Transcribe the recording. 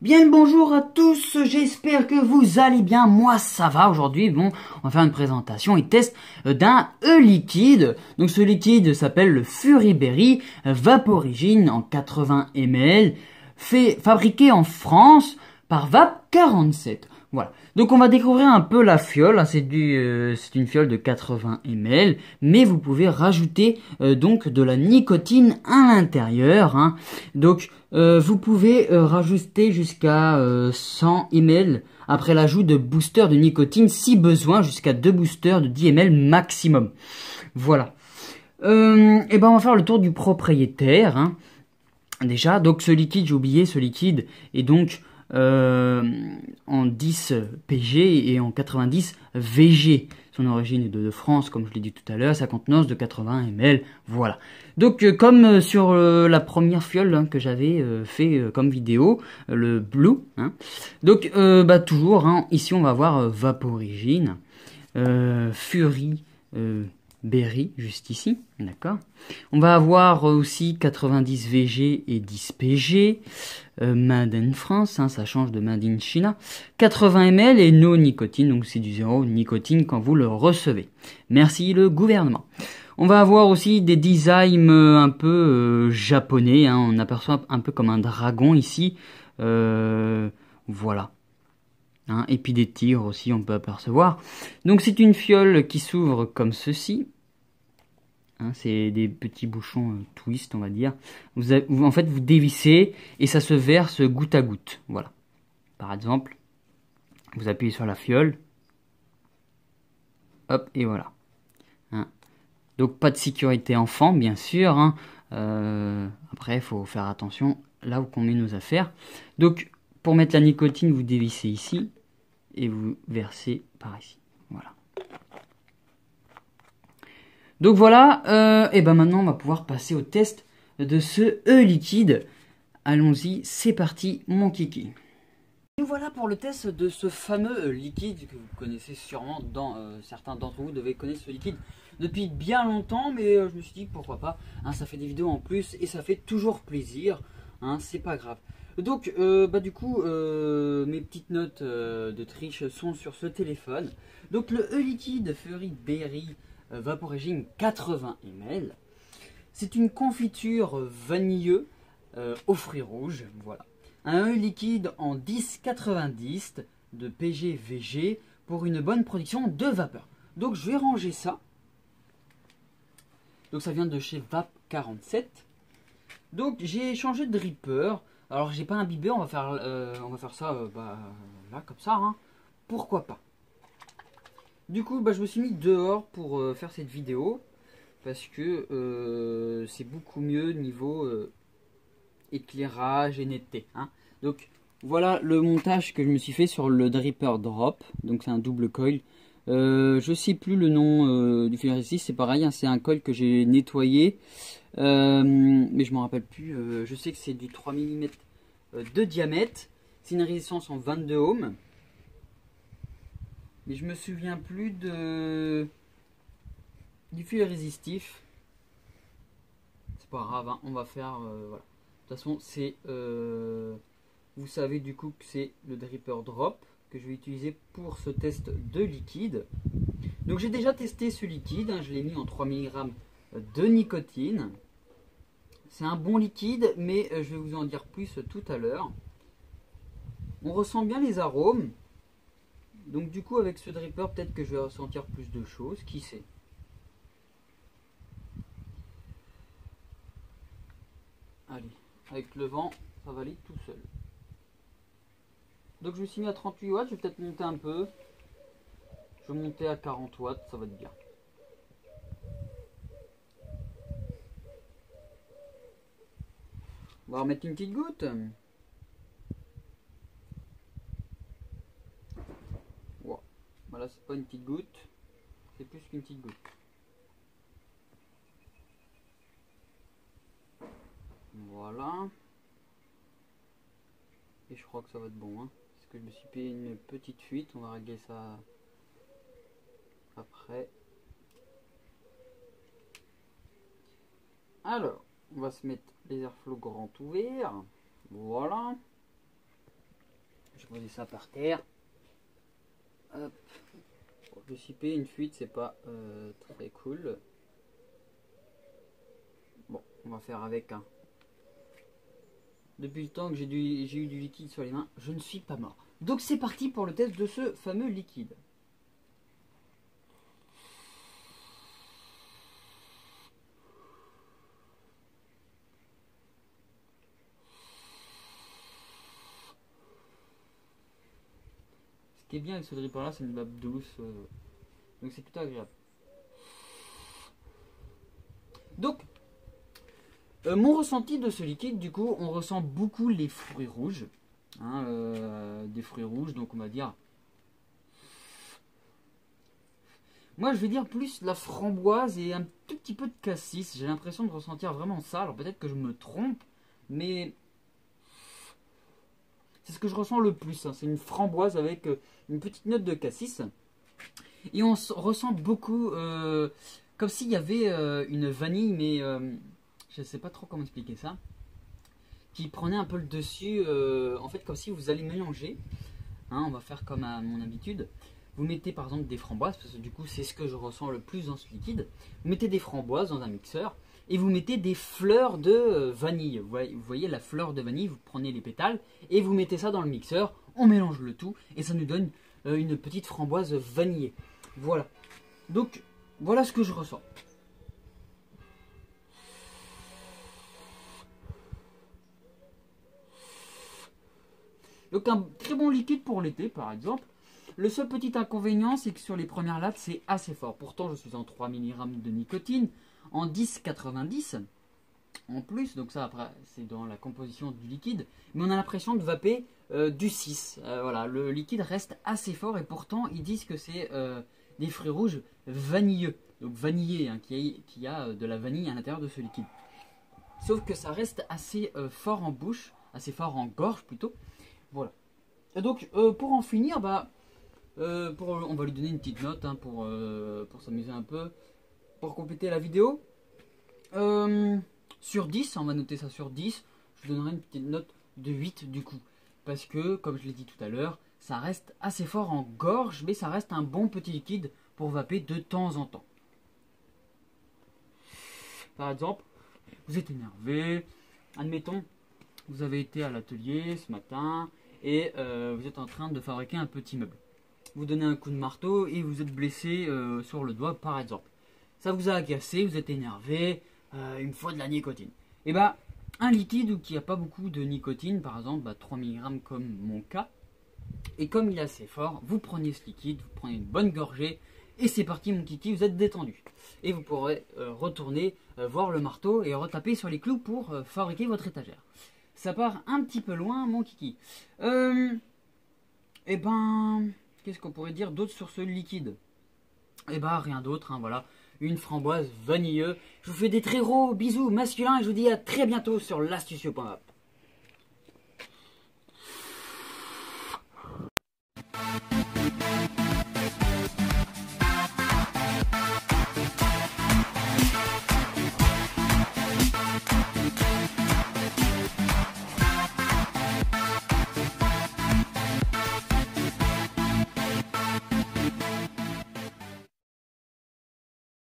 Bien le bonjour à tous, j'espère que vous allez bien, moi ça va. Aujourd'hui, bon, on va faire une présentation et test d'un liquide. Donc ce liquide s'appelle le Fury-Berry Vaporigine en 80 ml, fabriqué en France par VAP 47. Voilà. Donc on va découvrir un peu la fiole, hein. C'est une fiole de 80 ml, mais vous pouvez rajouter donc de la nicotine à l'intérieur, hein. Donc vous pouvez rajouter jusqu'à 100 ml après l'ajout de boosters de nicotine si besoin, jusqu'à 2 boosters de 10 ml maximum. Voilà. Et ben on va faire le tour du propriétaire, hein. Déjà, donc ce liquide, j'ai oublié, ce liquide est donc en 10 PG et en 90 VG. Son origine est de France, comme je l'ai dit tout à l'heure, sa contenance de 80 ml, voilà. Donc comme sur la première fiole, hein, que j'avais fait comme vidéo, le Blue, hein. Donc toujours, hein, ici on va voir Vaporigine, Fury, Berry, juste ici, d'accord. On va avoir aussi 90 VG et 10 PG, Made in France, hein, ça change de Made in China, 80 ml et no nicotine, donc c'est du zéro nicotine quand vous le recevez. Merci le gouvernement. On va avoir aussi des designs un peu japonais, hein, on aperçoit un peu comme un dragon ici, voilà. Hein, et puis des tigres aussi, on peut apercevoir. Donc c'est une fiole qui s'ouvre comme ceci. Hein, c'est des petits bouchons twist, on va dire. En fait, vous dévissez et ça se verse goutte à goutte. Voilà. Par exemple, vous appuyez sur la fiole. Hop, et voilà. Hein. Donc pas de sécurité enfant, bien sûr. Hein. Après, il faut faire attention là où on met nos affaires. Donc, pour mettre la nicotine, vous dévissez ici et vous versez par ici. Voilà. Donc voilà, et ben maintenant on va pouvoir passer au test de ce liquide. Allons-y, c'est parti mon kiki. Nous voilà pour le test de ce fameux liquide que vous connaissez sûrement, certains d'entre vous devez connaître ce liquide depuis bien longtemps, mais je me suis dit pourquoi pas, hein, ça fait des vidéos en plus et ça fait toujours plaisir, hein, c'est pas grave. Donc du coup mes petites notes de triche sont sur ce téléphone. Donc le liquide Fury-Berry Vaporigine 80 ml, c'est une confiture vanilleux aux fruits rouges, voilà. Un liquide en 10,90 de PG-VG pour une bonne production de vapeur. Donc je vais ranger ça. Donc ça vient de chez VAP 47. Donc j'ai changé de dripper. Alors j'ai pas imbibé, on va faire ça là comme ça, hein. Pourquoi pas. Du coup je me suis mis dehors pour faire cette vidéo. Parce que c'est beaucoup mieux niveau éclairage et netteté, hein. Donc voilà le montage que je me suis fait sur le dripper drop. Donc c'est un double coil. Je sais plus le nom du fil résistif, c'est pareil, hein, c'est un coil que j'ai nettoyé. Mais je m'en rappelle plus. Je sais que c'est du 3 mm de diamètre. C'est une résistance en 22 ohms. Mais je me souviens plus du fil résistif. C'est pas grave, hein, on va faire voilà. De toute façon, c'est vous savez du coup que c'est le dripper drop que je vais utiliser pour ce test de liquide. Donc j'ai déjà testé ce liquide, hein, je l'ai mis en 3 mg de nicotine. C'est un bon liquide, mais je vais vous en dire plus tout à l'heure. On ressent bien les arômes. Donc du coup avec ce dripper, peut-être que je vais ressentir plus de choses, qui sait. Allez, avec le vent, ça va aller tout seul. Donc je me suis mis à 38 watts, je vais peut-être monter un peu. Je vais monter à 40 watts, ça va être bien. On va remettre une petite goutte. Wow. Voilà, c'est pas une petite goutte, c'est plus qu'une petite goutte. Voilà. Et je crois que ça va être bon, hein. Parce que je me suis payé une petite fuite. On va régler ça après. Alors, on va se mettre les airflows grand ouverts. Voilà. Je vais poser ça par terre. Hop. Je me suis payé une fuite, c'est pas très cool. Bon, on va faire avec. Hein. Depuis le temps que j'ai eu du liquide sur les mains, je ne suis pas mort. Donc c'est parti pour le test de ce fameux liquide. Ce qui est bien avec ce dripper là, c'est une vape douce. Donc c'est plutôt agréable. Donc, mon ressenti de ce liquide, du coup, on ressent beaucoup les fruits rouges. Hein, des fruits rouges, donc on va dire... Moi, je vais dire plus la framboise et un tout petit peu de cassis. J'ai l'impression de ressentir vraiment ça. Alors peut-être que je me trompe, mais... c'est ce que je ressens le plus. Hein. C'est une framboise avec une petite note de cassis. Et on ressent beaucoup... comme s'il y avait une vanille, mais... je ne sais pas trop comment expliquer ça. Qui prenait un peu le dessus, en fait comme si vous allez mélanger. Hein, on va faire comme à mon habitude. Vous mettez par exemple des framboises, parce que du coup c'est ce que je ressens le plus dans ce liquide. Vous mettez des framboises dans un mixeur et vous mettez des fleurs de vanille. Vous voyez la fleur de vanille, vous prenez les pétales et vous mettez ça dans le mixeur. On mélange le tout et ça nous donne une petite framboise vanillée. Voilà. Donc voilà ce que je ressens. Donc un très bon liquide pour l'été par exemple. Le seul petit inconvénient c'est que sur les premières lattes c'est assez fort. Pourtant je suis en 3 mg de nicotine, en 10,90 en plus. Donc ça après c'est dans la composition du liquide. Mais on a l'impression de vaper du 6. Voilà, le liquide reste assez fort et pourtant ils disent que c'est des fruits rouges vanilleux. Donc vanillé, hein, qui a de la vanille à l'intérieur de ce liquide. Sauf que ça reste assez fort en bouche, assez fort en gorge plutôt. Voilà. Et donc, pour en finir, bah, on va lui donner une petite note hein, pour s'amuser un peu, pour compléter la vidéo. Sur 10, on va noter ça sur 10, je donnerai une petite note de 8 du coup. Parce que, comme je l'ai dit tout à l'heure, ça reste assez fort en gorge, mais ça reste un bon petit liquide pour vaper de temps en temps. Par exemple, vous êtes énervé, admettons, vous avez été à l'atelier ce matin et vous êtes en train de fabriquer un petit meuble. Vous donnez un coup de marteau et vous êtes blessé sur le doigt par exemple. Ça vous a agacé, vous êtes énervé, il me faut de la nicotine. Et bah, un liquide qui n'a pas beaucoup de nicotine, par exemple 3 mg comme mon cas, et comme il est assez fort, vous prenez ce liquide, vous prenez une bonne gorgée, et c'est parti mon kiki, vous êtes détendu. Et vous pourrez retourner voir le marteau et retaper sur les clous pour fabriquer votre étagère. Ça part un petit peu loin mon kiki. Et ben, qu'est-ce qu'on pourrait dire d'autre sur ce liquide? Et ben rien d'autre, hein, voilà. Une framboise vanilleuse. Je vous fais des très gros bisous masculins et je vous dis à très bientôt sur l'astucieux.app.